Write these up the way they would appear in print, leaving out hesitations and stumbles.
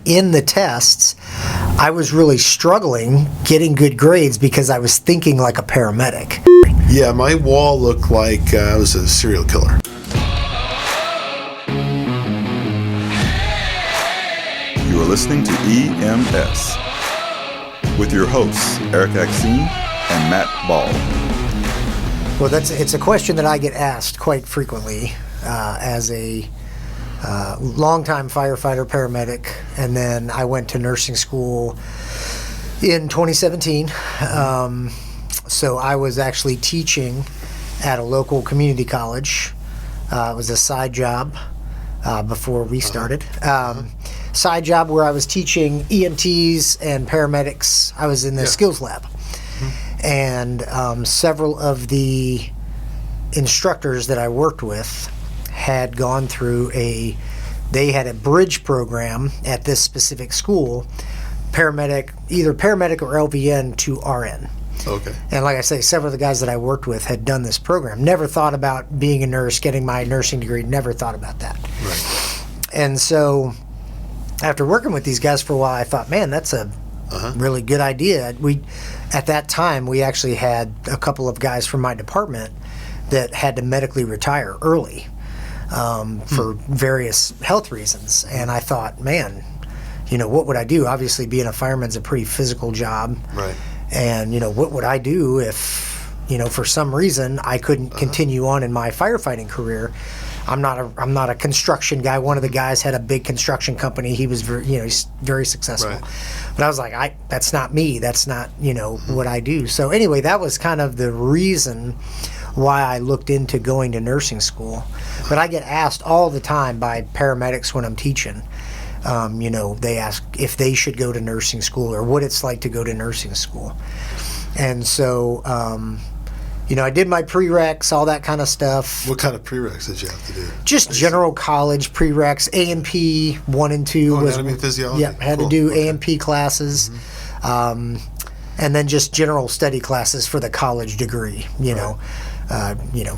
in the tests, I was really struggling getting good grades because I was thinking like a paramedic. Yeah, my wall looked like I was a serial killer. You are listening to EMS with your hosts, Erik and Matt Ball. Well, it's a question that I get asked quite frequently as a longtime firefighter paramedic, and then I went to nursing school in 2017. So I was actually teaching at a local community college. It was a side job before we started. Side job where I was teaching EMTs and paramedics. I was in the skills lab. And several of the instructors that I worked with had gone through they had a bridge program at this specific school, either paramedic or LVN to RN. Okay. And like I say, several of the guys that I worked with had done this program. Never thought about being a nurse, getting my nursing degree, never thought about that. Right. And so after working with these guys for a while, I thought, man, that's a really good idea. At that time, we actually had a couple of guys from my department that had to medically retire early for various health reasons. And I thought, man, what would I do? Obviously, being a fireman's a pretty physical job. Right. And, what would I do if, for some reason I couldn't continue on in my firefighting career? I'm not a construction guy. One of the guys had a big construction company. He was he's very successful. Right. But I was like, that's not me. That's not, what I do. So anyway, that was kind of the reason why I looked into going to nursing school. But I get asked all the time by paramedics when I'm teaching. They ask if they should go to nursing school or what it's like to go to nursing school. And so, I did my prereqs, all that kind of stuff. What kind of prereqs did you have to do? Just general college prereqs, A&P 1 and 2. Anatomy and physiology. Yeah, had to do A&P classes. And then just general study classes for the college degree,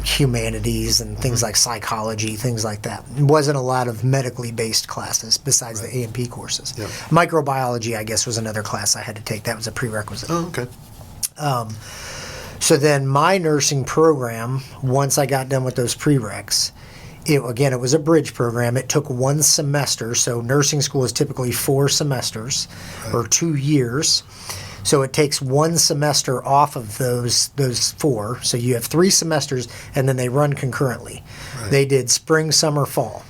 humanities and things like psychology, things like that. It wasn't a lot of medically based classes besides the A&P courses. Yeah. Microbiology, I guess, was another class I had to take. That was a prerequisite. Oh, okay. So then my nursing program, once I got done with those prereqs, it was a bridge program. It took 1 semester. So nursing school is typically 4 semesters or 2 years. So it takes 1 semester off of those 4. So you have 3 semesters, and then they run concurrently. Right. They did spring, summer, fall.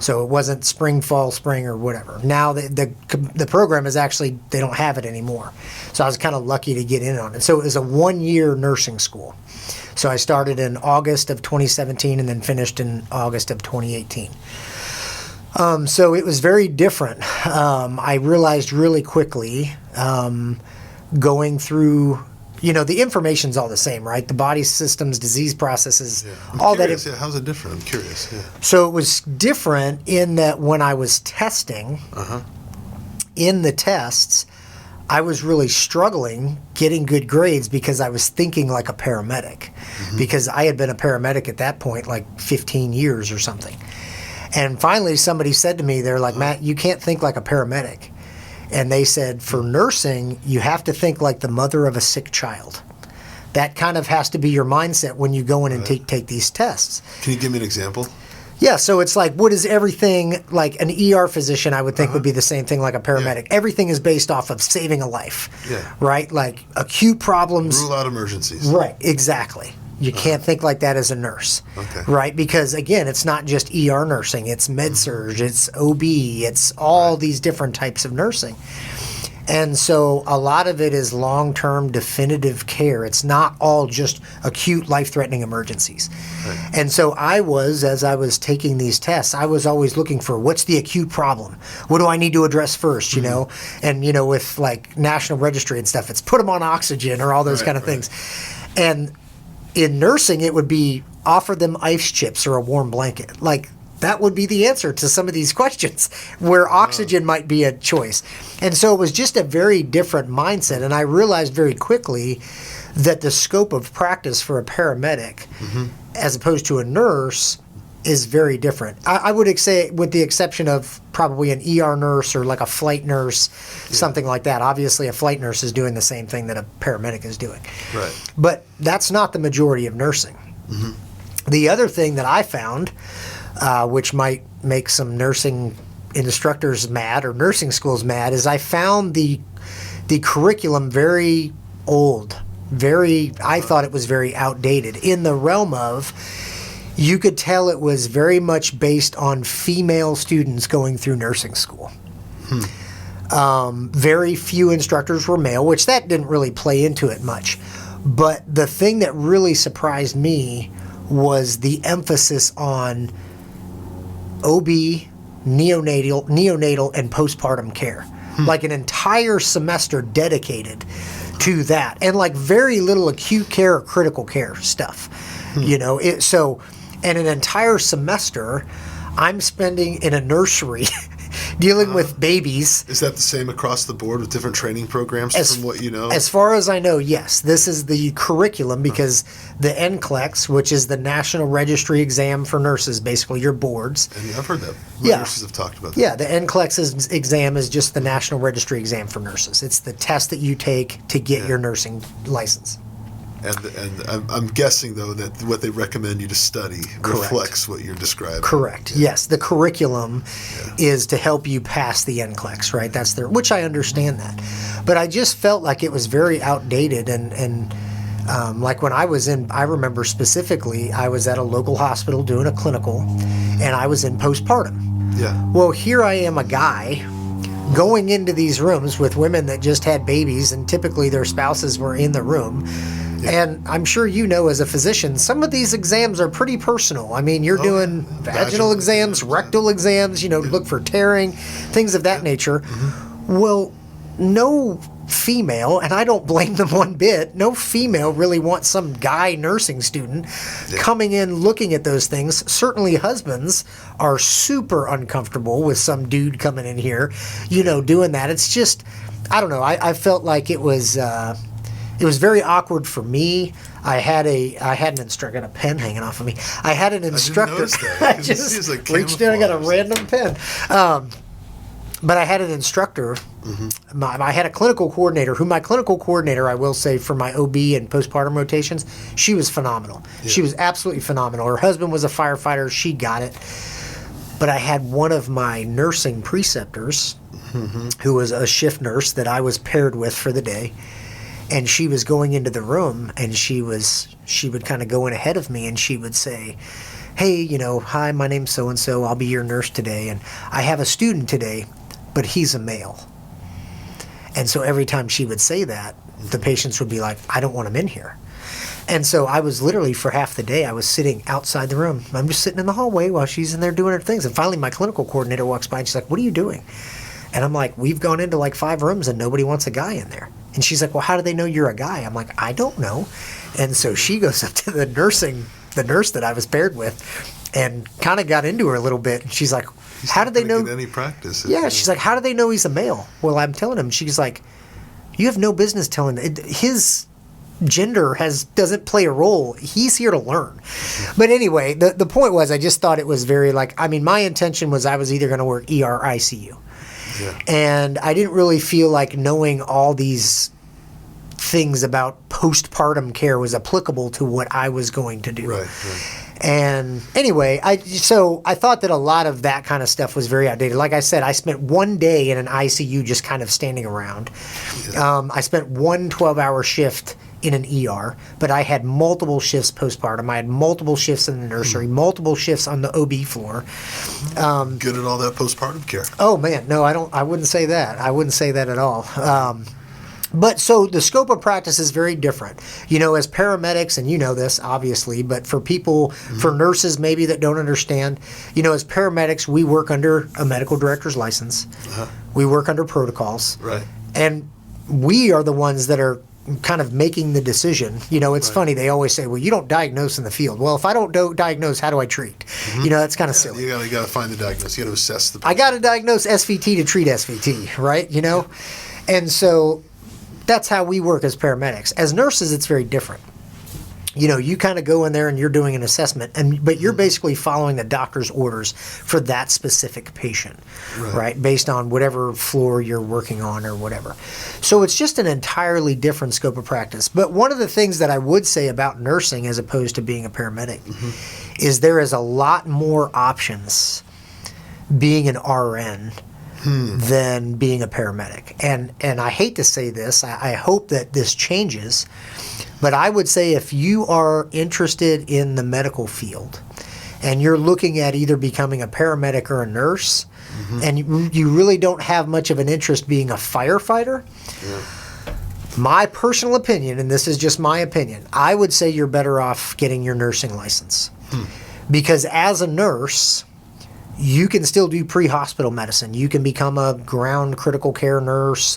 So it wasn't spring, fall, spring, or whatever. Now the program is actually, they don't have it anymore. So I was kind of lucky to get in on it. So it was a 1-year nursing school. So I started in August of 2017 and then finished in August of 2018. So it was very different. I realized really quickly going through, the information's all the same, right? The body systems, disease processes, all curious, that. How's it different? I'm curious. Yeah. So it was different in that when I was testing, in the tests, I was really struggling getting good grades because I was thinking like a paramedic, because I had been a paramedic at that point like 15 years or something. And finally somebody said to me, they're like, Matt, you can't think like a paramedic. And they said, for nursing, you have to think like the mother of a sick child. That kind of has to be your mindset when you go in and take these tests. Can you give me an example? Yeah, so it's like, what is everything, like an ER physician, I would think would be the same thing like a paramedic. Yeah. Everything is based off of saving a life, right? Like acute problems. Rule out emergencies. Right, exactly. You can't think like that as a nurse, right? Because again, it's not just ER nursing, it's med-surg, it's OB, it's all these different types of nursing. And so a lot of it is long-term definitive care. It's not all just acute life-threatening emergencies. Right. And so as I was taking these tests, I was always looking for what's the acute problem? What do I need to address first, And, with like National Registry and stuff, it's put them on oxygen or all those kind of things. And in nursing, it would be offer them ice chips or a warm blanket. Like, that would be the answer to some of these questions where oxygen might be a choice. And so it was just a very different mindset. And I realized very quickly that the scope of practice for a paramedic, as opposed to a nurse, is very different. I would say, with the exception of probably an ER nurse or like a flight nurse, something like that. Obviously, a flight nurse is doing the same thing that a paramedic is doing. Right. But that's not the majority of nursing. Mm-hmm. The other thing that I found, which might make some nursing instructors mad or nursing schools mad, is I found the curriculum very old. I thought it was very outdated, in the realm of, you could tell it was very much based on female students going through nursing school. Very few instructors were male, which that didn't really play into it much. But the thing that really surprised me was the emphasis on OB, neonatal, and postpartum care. Like an entire semester dedicated to that, and like very little acute care or critical care stuff. And an entire semester I'm spending in a nursery dealing with babies. Is that the same across the board with different training programs from what you know? As far as I know, yes. This is the curriculum, because the NCLEX, which is the National Registry Exam for Nurses, basically your boards. And I've heard that. Yeah. Nurses have talked about that. Yeah, the NCLEX exam is just the National Registry Exam for Nurses. It's the test that you take to get your nursing license. And I'm guessing, though, that what they recommend you to study reflects what you're describing. Correct. Yeah. Yes, the curriculum is to help you pass the NCLEX, right? That's which I understand that. But I just felt like it was very outdated, and like when I remember specifically, I was at a local hospital doing a clinical, and I was in postpartum. Yeah. Well, here I am, a guy, going into these rooms with women that just had babies, and typically their spouses were in the room. And I'm sure as a physician, some of these exams are pretty personal. I mean, you're doing vaginal exams, rectal exams, look for tearing, things of that nature. Mm-hmm. Well, no female, and I don't blame them one bit, no female really wants some guy nursing student coming in looking at those things. Certainly husbands are super uncomfortable with some dude coming in here, doing that. It's just, I don't know. I felt like it was very awkward for me. I had an instructor. I got a pen hanging off of me. I had an instructor. I didn't notice that. I just reached in. I got a random pen. But I had an instructor. Mm-hmm. I had a clinical coordinator. My clinical coordinator, I will say, for my OB and postpartum rotations, she was phenomenal. Yeah. She was absolutely phenomenal. Her husband was a firefighter. She got it. But I had one of my nursing preceptors, who was a shift nurse that I was paired with for the day. And she was going into the room, and she would kind of go in ahead of me, and she would say, hey, hi, my name's so-and-so. I'll be your nurse today. And I have a student today, but he's a male. And so every time she would say that, the patients would be like, I don't want him in here. And so I was literally, for half the day, I was sitting outside the room. I'm just sitting in the hallway while she's in there doing her things. And finally, my clinical coordinator walks by, and she's like, what are you doing? And I'm like, we've gone into like 5 rooms, and nobody wants a guy in there. And she's like, well, how do they know you're a guy? I'm like, I don't know. And so she goes up to the nurse that I was paired with, and kind of got into her a little bit. And she's like, how do they know? Get any practice? Yeah, she's like, how do they know he's a male? Well, I'm telling him. She's like, you have no business telling. His gender doesn't play a role. He's here to learn. But anyway, the point was, I just thought it was very my intention was I was either going to work ER or ICU. Yeah. And I didn't really feel like knowing all these things about postpartum care was applicable to what I was going to do. Right. And anyway, I thought that a lot of that kind of stuff was very outdated. Like I said, I spent one day in an ICU just kind of standing around. Yeah. I spent one 12-hour shift in an ER, but I had multiple shifts postpartum. I had multiple shifts in the nursery, multiple shifts on the OB floor. Good at all that postpartum care. Oh man, no, I wouldn't say that. I wouldn't say that at all. But so the scope of practice is very different. As paramedics, and this obviously, but for people, for nurses maybe that don't understand, as paramedics, we work under a medical director's license. Uh-huh. We work under protocols. Right. And we are the ones that are kind of making the decision. It's funny, they always say, well, you don't diagnose in the field. Well, if I don't diagnose, how do I treat? Mm-hmm. That's kind of silly. You got to find the diagnosis. You got to assess the patient. I got to diagnose SVT to treat SVT, right? And so that's how we work as paramedics. As nurses, it's very different. You kind of go in there and you're doing an assessment, but you're basically following the doctor's orders for that specific patient, right? Based on whatever floor you're working on or whatever. So it's just an entirely different scope of practice. But one of the things that I would say about nursing as opposed to being a paramedic is there is a lot more options being an RN than being a paramedic. And I hate to say this, I hope that this changes, but I would say if you are interested in the medical field and you're looking at either becoming a paramedic or a nurse, and you really don't have much of an interest being a firefighter, my personal opinion, and this is just my opinion, I would say you're better off getting your nursing license. Because as a nurse, you can still do pre-hospital medicine. You can become a ground critical care nurse,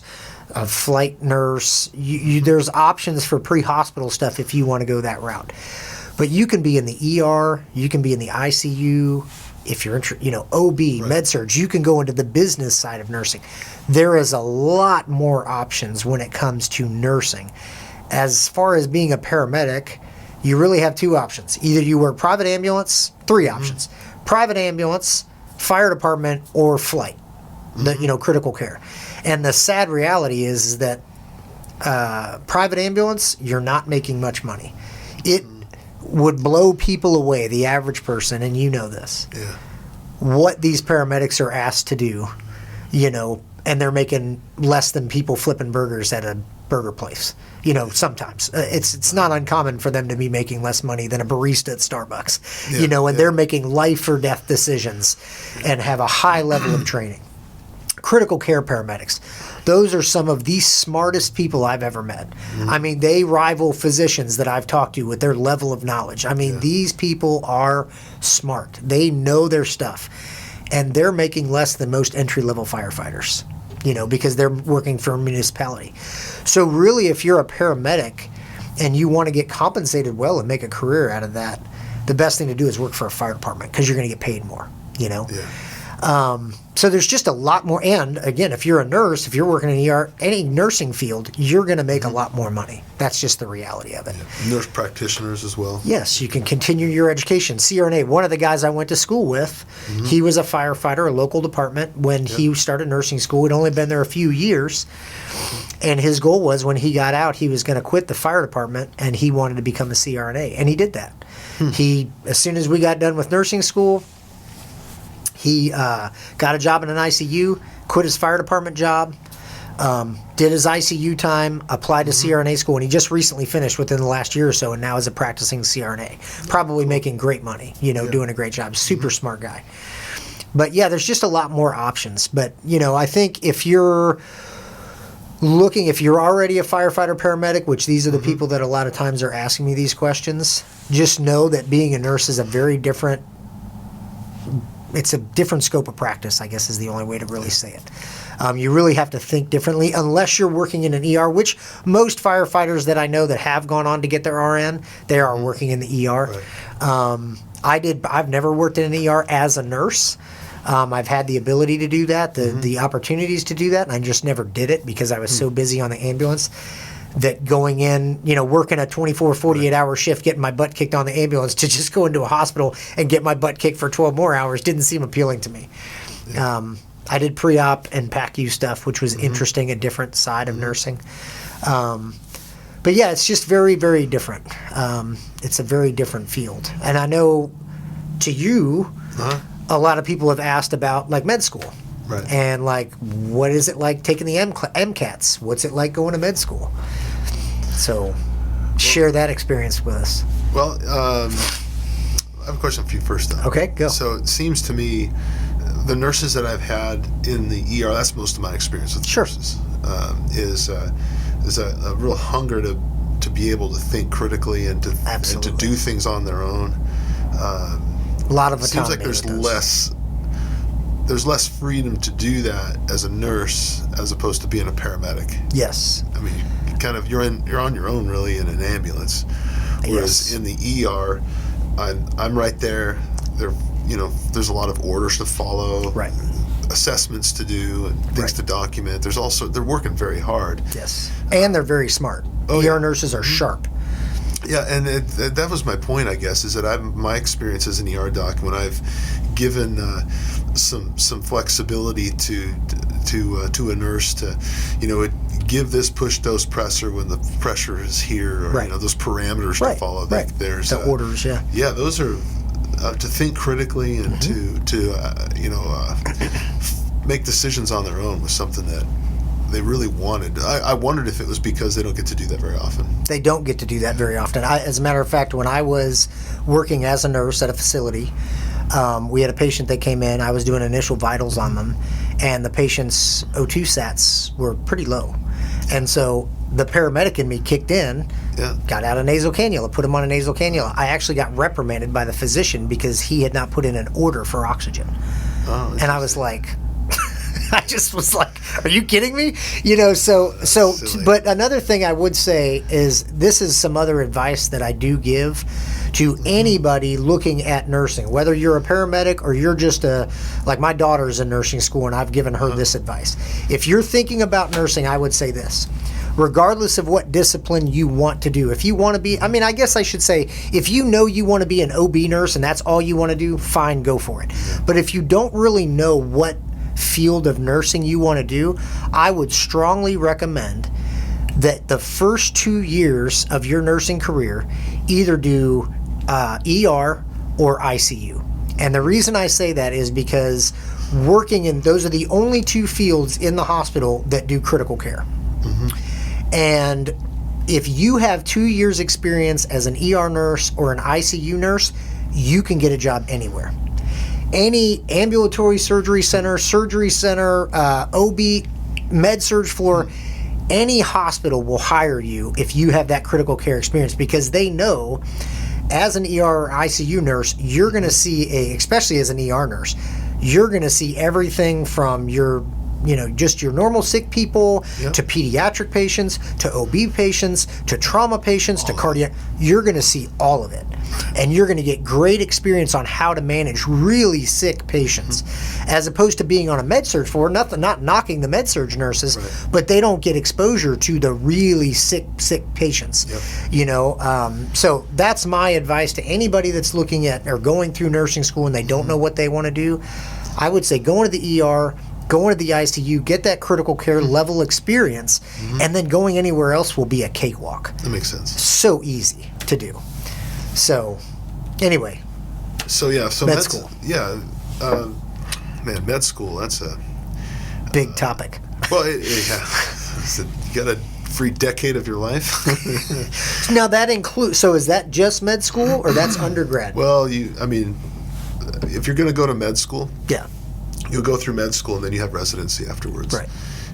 a flight nurse. There's options for pre-hospital stuff if you want to go that route. But you can be in the ER, you can be in the ICU, if you're OB, med-surg, you can go into the business side of nursing. There is a lot more options when it comes to nursing. As far as being a paramedic, you really have two options. Either you work private ambulance, three options. Private ambulance, fire department, or flight, critical care. And the sad reality is that private ambulance, you're not making much money. It would blow people away, the average person, and you know this. Yeah. What these paramedics are asked to do, and they're making less than people flipping burgers at a burger place. Sometimes it's not uncommon for them to be making less money than a barista at Starbucks. And they're making life or death decisions and have a high level of training. Critical care paramedics, those are some of the smartest people I've ever met. I mean, they rival physicians that I've talked to with their level of knowledge. I mean, these people are smart. They know their stuff, and they're making less than most entry-level firefighters. Because they're working for a municipality. So really, if you're a paramedic and you want to get compensated well and make a career out of that, the best thing to do is work for a fire department because you're going to get paid more, So there's just a lot more. And again, if you're a nurse, if you're working in ER, any nursing field, you're going to make a lot more money. That's just the reality of it. Yeah. Nurse practitioners as well. Yes, you can continue your education. CRNA, one of the guys I went to school with, he was a firefighter, a local department. When he started nursing school, he'd only been there a few years. And his goal was when he got out, he was going to quit the fire department and he wanted to become a CRNA. And he did that. As soon as we got done with nursing school, he got a job in an ICU, quit his fire department job, did his ICU time, applied to CRNA school, and he just recently finished within the last year or so, and now is a practicing CRNA. Probably making great money, doing a great job. Super smart guy. But yeah, there's just a lot more options. But, I think if you're already a firefighter paramedic, which these are the people that a lot of times are asking me these questions, just know that being a nurse is it's a different scope of practice, I guess is the only way to really say it. You really have to think differently unless you're working in an ER, which most firefighters that I know that have gone on to get their RN, they are working in the ER. Right. I've never worked in an ER as a nurse. I've had the ability to do that, the opportunities to do that, and I just never did it because I was so busy on the ambulance that going in, working a 24, 48-hour shift, getting my butt kicked on the ambulance to just go into a hospital and get my butt kicked for 12 more hours didn't seem appealing to me. Yeah. I did pre-op and PACU stuff, which was interesting, a different side of nursing. But yeah, it's just very, very different. It's a very different field. And I know to you, a lot of people have asked about med school. Right. And what is it like taking the MCATs? What's it like going to med school? So share that experience with us. Well, I have a question for you first, though. Okay, go. So it seems to me the nurses that I've had in the ER, that's most of my experience with nurses, is a real hunger to be able to think critically and to do things on their own. A lot of autonomy. It seems like there's less freedom to do that as a nurse as opposed to being a paramedic. Yes. I mean, you're on your own really in an ambulance, whereas in the ER, I'm right there. There's a lot of orders to follow, right? Assessments to do and things to document. They're working very hard. Yes, and they're very smart. ER nurses are sharp. Yeah, and that was my point, I guess, is that my experience as an ER doc, when I've given some flexibility to a nurse to, give this push dose pressor when the pressure is here, or those parameters to follow. Right. There's the orders. Yeah. Yeah, those are to think critically and to make decisions on their own was something that they really wanted. I wondered if it was because they don't get to do that very often. They don't get to do that very often. As a matter of fact, when I was working as a nurse at a facility, we had a patient that came in. I was doing initial vitals on them, and the patient's O2 sats were pretty low. And so the paramedic in me kicked in, got out a nasal cannula, put him on a nasal cannula. I actually got reprimanded by the physician because he had not put in an order for oxygen. Oh, and I was like, I just was like, are you kidding me? But another thing I would say is this is some other advice that I do give to anybody looking at nursing, whether you're a paramedic or you're just like my daughter's in nursing school, and I've given her this advice. If you're thinking about nursing, I would say this. Regardless of what discipline you want to do, if you want to be, I guess I should say, if you know you want to be an OB nurse and that's all you want to do, fine, go for it. But if you don't really know what field of nursing you want to do, I would strongly recommend that the first 2 years of your nursing career either do ER or ICU. And the reason I say that is because those are the only two fields in the hospital that do critical care. And if you have 2 years experience as an ER nurse or an ICU nurse, you can get a job anywhere. Any ambulatory surgery center, OB, med-surg floor, any hospital will hire you if you have that critical care experience, because they know as an ER or ICU nurse, you're going to see especially as an ER nurse, you're going to see everything from your just your normal sick people to pediatric patients, to OB patients, to trauma patients, to cardiac. You're going to see all of it. And you're going to get great experience on how to manage really sick patients, as opposed to being on a med-surg floor. Not knocking the med-surg nurses, but they don't get exposure to the really sick patients. So that's my advice to anybody that's looking at or going through nursing school and they don't know what they want to do. I would say go into the ER, go into the ICU, get that critical care level experience, and then going anywhere else will be a cakewalk. That makes sense. So easy to do. So, anyway. So med school. Yeah, med school. That's a big topic. Well, you got a free decade of your life. Now that includes. So is that just med school or that's undergrad? Well, if you're going to go to med school, you'll go through med school and then you have residency afterwards. Right.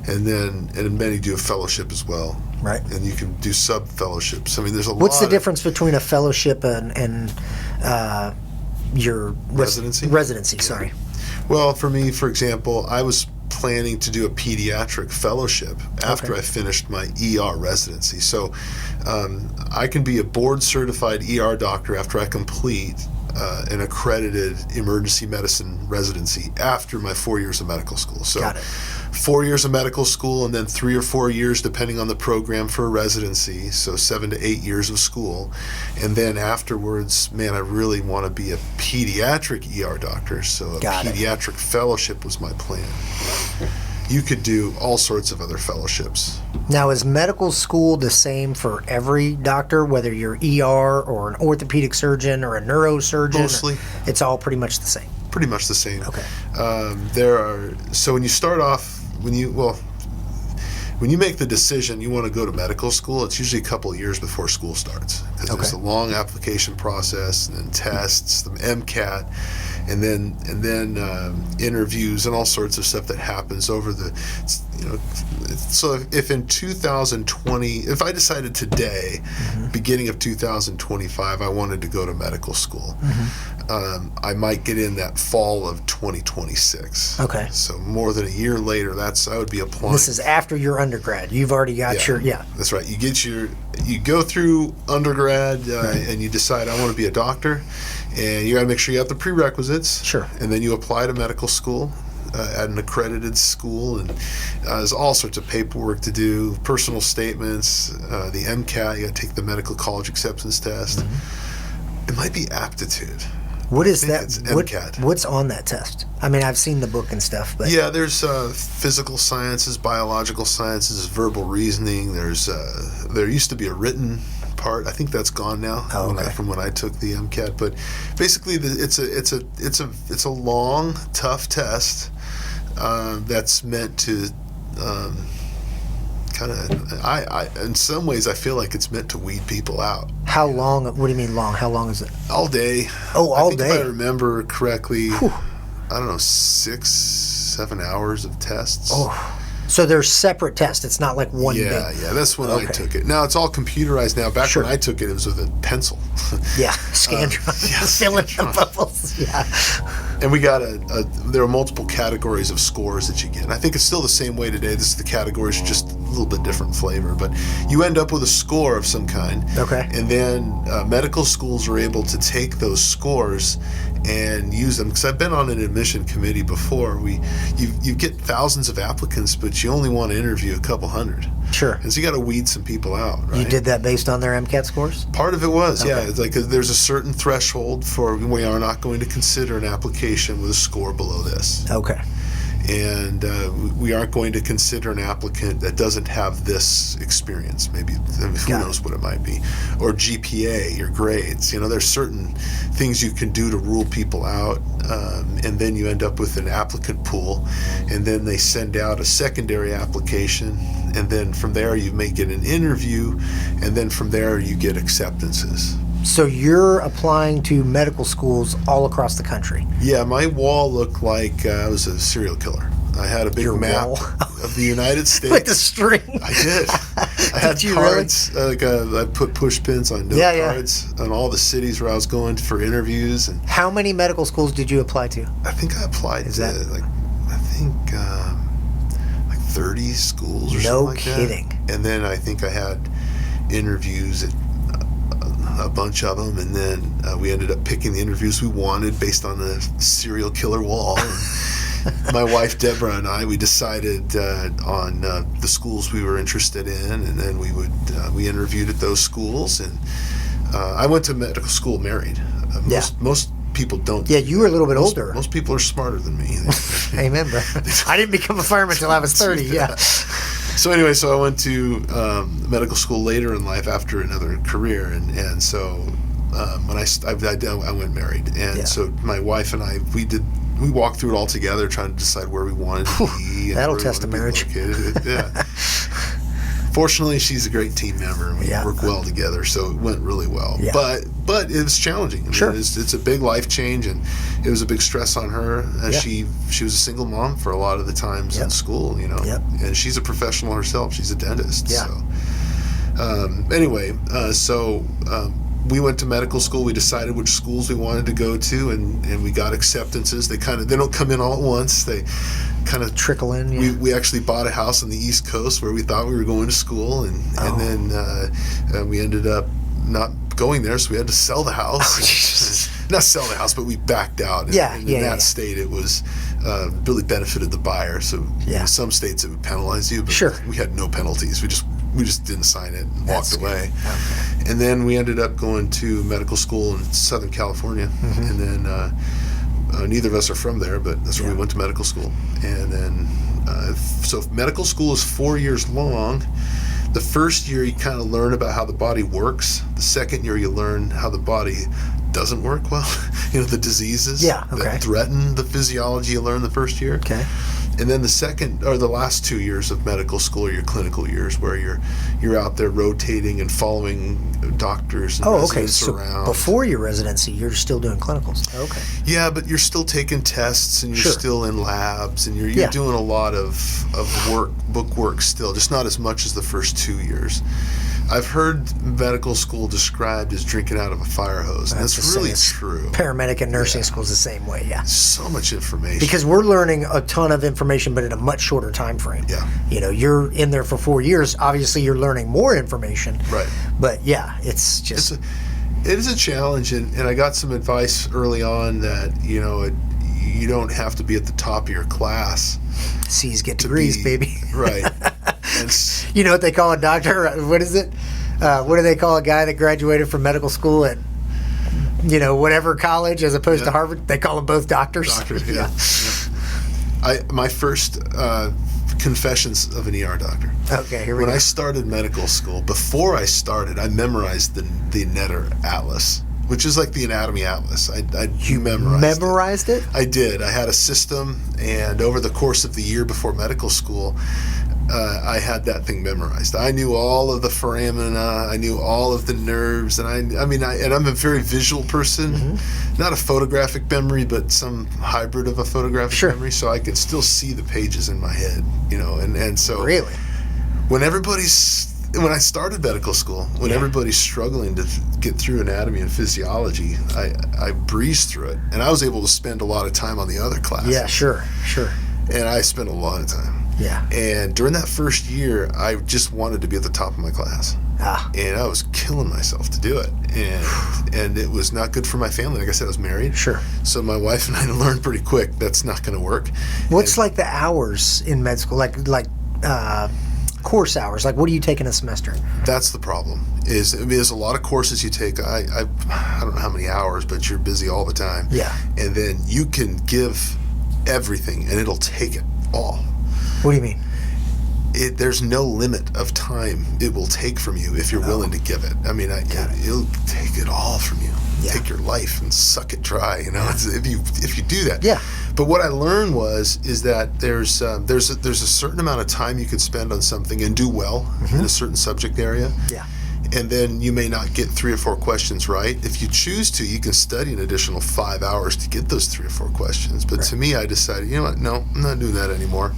And many do a fellowship as well. Right. And you can do sub-fellowships. There's a lot. What's the difference between a fellowship and your residency? Residency, sorry. Well, for me, for example, I was planning to do a pediatric fellowship after I finished my ER residency. So I can be a board-certified ER doctor after I complete an accredited emergency medicine residency after my 4 years of medical school. So got it. 4 years of medical school and then 3 or 4 years depending on the program for a residency, so 7 to 8 years of school. And then afterwards, man, I really want to be a pediatric ER doctor, so a pediatric fellowship was my plan. You could do all sorts of other fellowships. Now, is medical school the same for every doctor, whether you're ER or an orthopedic surgeon or a neurosurgeon? Mostly. It's all pretty much the same. Pretty much the same. Okay. So when you start off, when you make the decision you want to go to medical school, it's usually a couple of years before school starts, because there's a long application process and then tests, the MCAT, and then interviews and all sorts of stuff that happens over the, so if in 2020, if I decided today, beginning of 2025, I wanted to go to medical school, I might get in that fall of 2026. Okay. So more than a year later, I would be applying. This is after your undergrad. You've already got your. That's right. You go through undergrad and you decide I want to be a doctor, and you got to make sure you have the prerequisites. Sure. And then you apply to medical school. at an accredited school, and there's all sorts of paperwork to do, personal statements, the MCAT, you got to take the medical college acceptance test. It might be aptitude. What is that? It's MCAT. What's on that test? I mean, I've seen the book and stuff, but Yeah, there's physical sciences, biological sciences, verbal reasoning. There used to be a written part. I think that's gone now. Oh, okay. From when I took the MCAT. But basically, it's a long, tough test that's meant to kind of. I in some ways I feel like it's meant to weed people out. How long? What do you mean long? How long is it? All day. Oh, all I think day. If I remember correctly, Whew. I don't know, 6-7 hours of tests. Oh, so there's separate tests. It's not like one big. Yeah, that's when I Okay. took it. Now it's all computerized now. Back Sure. when I took it, it was with a pencil. Yeah, scan yes, fill in the bubbles. Yeah. And we got there are multiple categories of scores that you get. And I think it's still the same way today. This is the categories, just a little bit different flavor. But you end up with a score of some kind. Okay. And then medical schools are able to take those scores and use them. Because I've been on an admission committee before. You get thousands of applicants, but you only want to interview a couple hundred. Sure. And so you got to weed some people out, right? You did that based on their MCAT scores? Part of it was, yeah. Okay. It's like there's a certain threshold for we are not going to consider an application with a score below this. Okay. And we aren't going to consider an applicant that doesn't have this experience. Maybe, who Got knows what it might be. Or GPA, your grades. There's certain things you can do to rule people out. And then you end up with an applicant pool. And then they send out a secondary application. And then from there you may get an interview. And then from there you get acceptances. So you're applying to medical schools all across the country? Yeah, my wall looked like I was a serial killer. I had a big Your map wall? of the United States. With the string? I did. I had you cards. I put push pins on note Yeah. cards on all the cities where I was going for interviews, and How many medical schools did you apply to? I think I applied Is to that- like 30 schools or No something like kidding. that. And then I think I had interviews at a bunch of them, and then we ended up picking the interviews we wanted based on the serial killer wall. And my wife Deborah and we decided on the schools we were interested in, and then we interviewed at those schools. And I went to medical school married. Most people don't. Yeah, you were a little bit older. Most people are smarter than me. Amen, bro. I didn't become a fireman until I was 30, yeah. So anyway, I went to medical school later in life after another career, and so when I went married, and Yeah. so my wife and I we walked through it all together, trying to decide where we wanted to be. And That'll where we test a wanted to be marriage. located. Yeah. Fortunately, she's a great team member, and we Yeah. work well together, so it went really well. Yeah. But it was challenging. I mean, Sure. it's a big life change, and it was a big stress on her. Yeah. She was a single mom for a lot of the times Yep. in school, Yep. and she's a professional herself. She's a dentist. Yeah. So we went to medical school. We decided which schools we wanted to go to, and we got acceptances. They don't come in all at once. They kind of Trickle in, yeah. We actually bought a house on the East Coast where we thought we were going to school, and then we ended up not going there, so we had to sell the house. Oh, Jesus. Not sell the house, but we backed out. And, Yeah, and yeah, in that yeah. state, it was really benefited the buyer. So Yeah. in some states it would penalize you, but Sure. we had no penalties. We just didn't sign it and That's walked away. good. Okay. And then we ended up going to medical school in Southern California, and then neither of us are from there, but that's where Yeah. we went to medical school. And then so medical school is 4 years long. The first year you kind of learn about how the body works. The second year you learn how the body doesn't work well. The diseases that threaten the physiology you learn the first year. Okay. And then the second or the last 2 years of medical school are your clinical years, where you're out there rotating and following doctors and residents So around. before your residency, you're still doing clinicals. Okay. Yeah, but you're still taking tests, and you're Sure. still in labs, and you're Yeah. doing a lot of book work still, just not as much as the first 2 years. I've heard medical school described as drinking out of a fire hose, and that's really true. Paramedic and nursing school is the same way, yeah. So much information. Because we're learning a ton of information, but in a much shorter time frame. Yeah. You're in there for 4 years. Obviously, you're learning more information. Right. But yeah, it's just. It is a challenge, and I got some advice early on that you you don't have to be at the top of your class. C's get degrees, baby. Right. You know what they call a doctor? What is it? What do they call a guy that graduated from medical school at, whatever college as opposed to Harvard? They call them both doctors. Doctors, yeah. My first confessions of an ER doctor. Okay, here we go. When I started medical school, before I started, I memorized the Netter Atlas, which is like the anatomy atlas. You memorized it? I did. I had a system, and over the course of the year before medical school, I had that thing memorized. I knew all of the foramina. I knew all of the nerves, and I'm a very visual person. Not a photographic memory, but some hybrid of a photographic memory. So I could still see the pages in my head, and so really, when I started medical school, when everybody's struggling to get through anatomy and physiology, I breezed through it, and I was able to spend a lot of time on the other classes. Yeah, sure. And I spent a lot of time. Yeah. And during that first year, I just wanted to be at the top of my class. And I was killing myself to do it. And it was not good for my family. Like I said, I was married. Sure. So my wife and I learned pretty quick that's not going to work. What's like the hours in med school? Like course hours? Like, what do you take in a semester? That's the problem. There's a lot of courses you take. I don't know how many hours, but you're busy all the time. Yeah. And then you can give everything, and it'll take it all. What do you mean? There's no limit of time it will take from you if you're willing to give it. I mean, it'll take it all from you. Yeah. Take your life and suck it dry. If you do that. Yeah. But what I learned is that there's a certain amount of time you can spend on something and do well in a certain subject area. Yeah. And then you may not get 3 or 4 questions right. If you choose to, you can study an additional 5 hours to get those 3 or 4 questions. But to me, I decided, you know what? No, I'm not doing that anymore.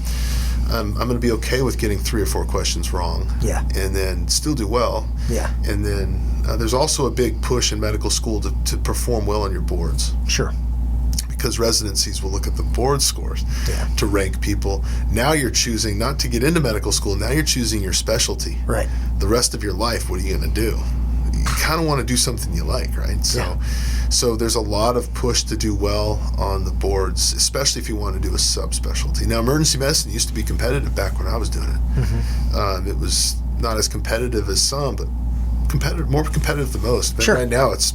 I'm going to be okay with getting 3 or 4 questions wrong. Yeah. And then still do well. Yeah. And then there's also a big push in medical school to perform well on your boards. Sure. Because residencies will look at the board scores to rank people. Now you're choosing not to get into medical school. Now you're choosing your specialty. Right. The rest of your life, what are you going to do? You kind of want to do something you like, right? So there's a lot of push to do well on the boards, especially if you want to do a subspecialty. Now, emergency medicine used to be competitive back when I was doing it. It was not as competitive as some, but more competitive than most. But right now it's...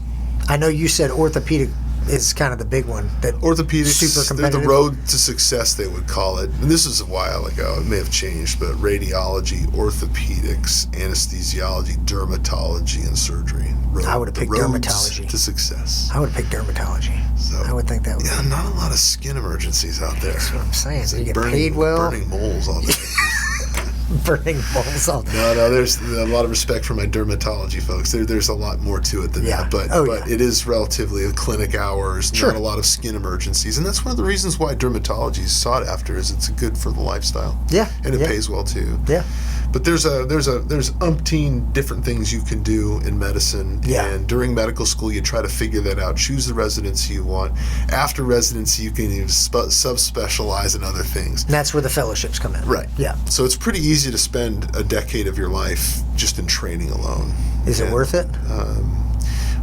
I know you said orthopedic is kind of the big one. That orthopedics, super competitive. The road to success, they would call it. And this is a while ago. It may have changed, but radiology, orthopedics, anesthesiology, dermatology, and surgery. I would have picked dermatology. To success. I would have picked dermatology. So I would think that would be. Not a lot of skin emergencies out there. That's what I'm saying. So you get burning, paid well. Burning moles all day. Burning moles all day. No, there's a lot of respect for my dermatology folks. There's a lot more to it than that. But it is relatively clinic hours, not a lot of skin emergencies. And that's one of the reasons why dermatology is sought after, is it's good for the lifestyle. Yeah. And it pays well too. Yeah. But there's umpteen different things you can do in medicine. Yeah. And during medical school, you try to figure that out. Choose the residency you want. After residency, you can even subspecialize in other things. And that's where the fellowships come in. Right. Yeah. So it's pretty easy to spend a decade of your life just in training alone. Is it worth it?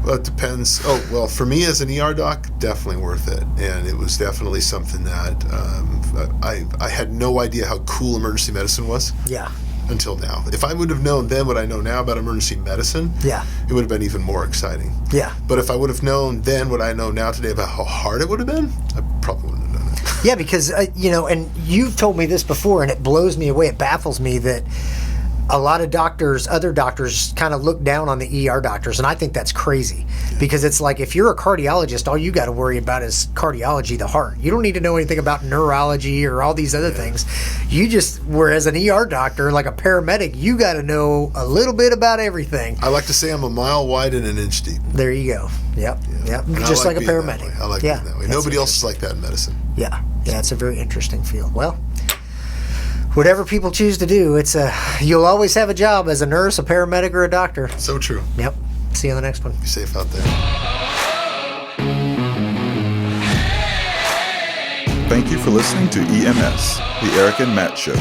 Well, it depends. Oh, well, for me as an ER doc, definitely worth it. And it was definitely something that I had no idea how cool emergency medicine was. Yeah. Until now. If I would have known then what I know now about emergency medicine, it would have been even more exciting. Yeah. But if I would have known then what I know now today about how hard it would have been, I probably wouldn't have done it. Yeah, because, and you've told me this before, and it blows me away. It baffles me that a lot of other doctors kind of look down on the ER doctors, and I think that's crazy. Because it's like, if you're a cardiologist, all you got to worry about is cardiology, the heart. You don't need to know anything about neurology or all these other things. Whereas an ER doctor, like a paramedic, you got to know a little bit about everything. I like to say I'm a mile wide and an inch deep. There you go. Yep. Just like a paramedic. I like being that way. Nobody else is like that in medicine. Yeah, it's a very interesting field. Well, whatever people choose to do, you'll always have a job as a nurse, a paramedic, or a doctor. So true. Yep. See you on the next one. Be safe out there. Thank you for listening to EMS, the Erik and Matt Show.